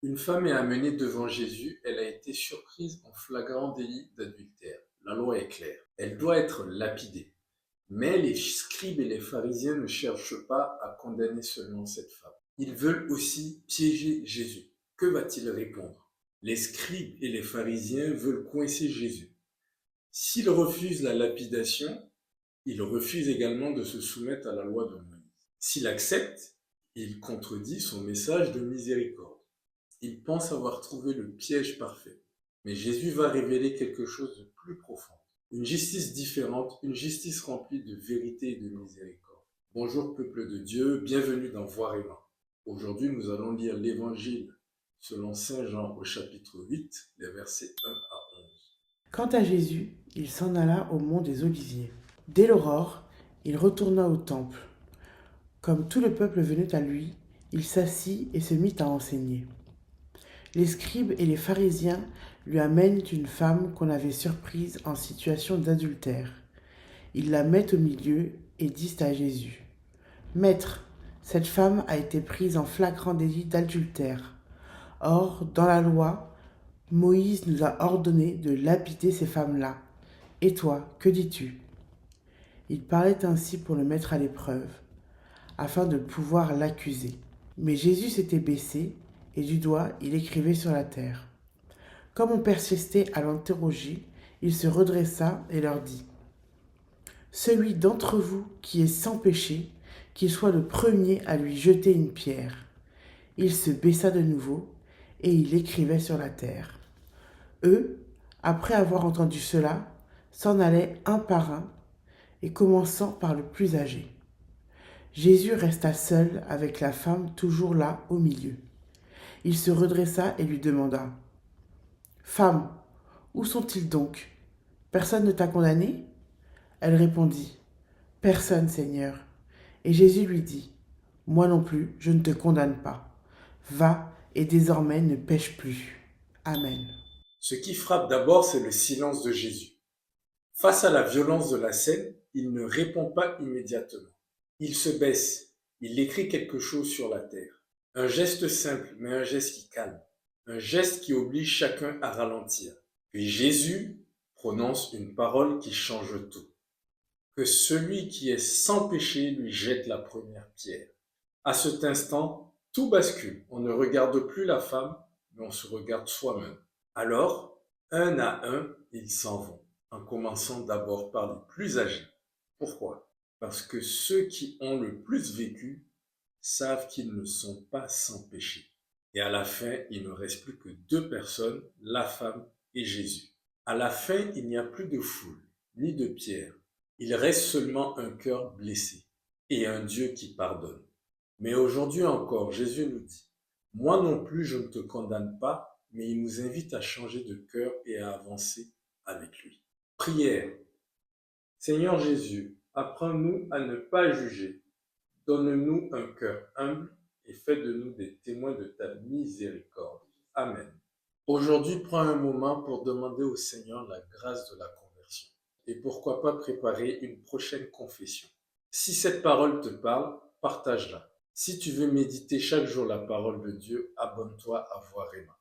Une femme est amenée devant Jésus, elle a été surprise en flagrant délit d'adultère. La loi est claire, elle doit être lapidée. Mais les scribes et les pharisiens ne cherchent pas à condamner seulement cette femme. Ils veulent aussi piéger Jésus. Que va-t-il répondre? Les scribes et les pharisiens veulent coincer Jésus. S'il refuse la lapidation, il refuse également de se soumettre à la loi de Moïse. S'il accepte, il contredit son message de miséricorde. Il pense avoir trouvé le piège parfait. Mais Jésus va révéler quelque chose de plus profond. Une justice différente, une justice remplie de vérité et de miséricorde. Bonjour peuple de Dieu, bienvenue dans Voir et Vaincre. Aujourd'hui, nous allons lire l'Évangile selon Saint Jean au chapitre 8, les versets 1 à 11. Quant à Jésus, il s'en alla au mont des Oliviers. Dès l'aurore, il retourna au temple. Comme tout le peuple venait à lui, il s'assit et se mit à enseigner. Les scribes et les pharisiens lui amènent une femme qu'on avait surprise en situation d'adultère. Ils la mettent au milieu et disent à Jésus: Maître, cette femme a été prise en flagrant délit d'adultère. Or, dans la loi, Moïse nous a ordonné de lapider ces femmes-là. Et toi, que dis-tu? Il parlait ainsi pour le mettre à l'épreuve, afin de pouvoir l'accuser. Mais Jésus s'était baissé, et du doigt il écrivait sur la terre. Comme on persistait à l'interroger, il se redressa et leur dit: Celui d'entre vous qui est sans péché, qu'il soit le premier à lui jeter une pierre. Il se baissa de nouveau, et il écrivait sur la terre. Eux, après avoir entendu cela, s'en allaient un par un, et commençant par le plus âgé. Jésus resta seul avec la femme toujours là au milieu. Il se redressa et lui demanda: Femme, où sont-ils donc? Personne ne t'a condamné? Elle répondit: Personne, Seigneur. Et Jésus lui dit: Moi non plus, je ne te condamne pas. Va et désormais ne pêche plus. Amen. Ce qui frappe d'abord, c'est le silence de Jésus. Face à la violence de la scène, il ne répond pas immédiatement. Il se baisse, il écrit quelque chose sur la terre. Un geste simple, mais un geste qui calme. Un geste qui oblige chacun à ralentir. Puis Jésus prononce une parole qui change tout. Que celui qui est sans péché lui jette la première pierre. À cet instant, tout bascule. On ne regarde plus la femme, mais on se regarde soi-même. Alors, un à un, ils s'en vont, en commençant d'abord par les plus âgés. Pourquoi? Parce que ceux qui ont le plus vécu savent qu'ils ne sont pas sans péché. Et à la fin, il ne reste plus que deux personnes, la femme et Jésus. À la fin, il n'y a plus de foule, ni de pierre. Il reste seulement un cœur blessé et un Dieu qui pardonne. Mais aujourd'hui encore, Jésus nous dit: Moi non plus, je ne te condamne pas, mais il nous invite à changer de cœur et à avancer avec lui. Prière. Seigneur Jésus, apprends-nous à ne pas juger. Donne-nous un cœur humble et fais de nous des témoins de ta miséricorde. Amen. Aujourd'hui, prends un moment pour demander au Seigneur la grâce de la conversion. Et pourquoi pas préparer une prochaine confession. Si cette parole te parle, partage-la. Si tu veux méditer chaque jour la parole de Dieu, abonne-toi à Voir et Vaincre.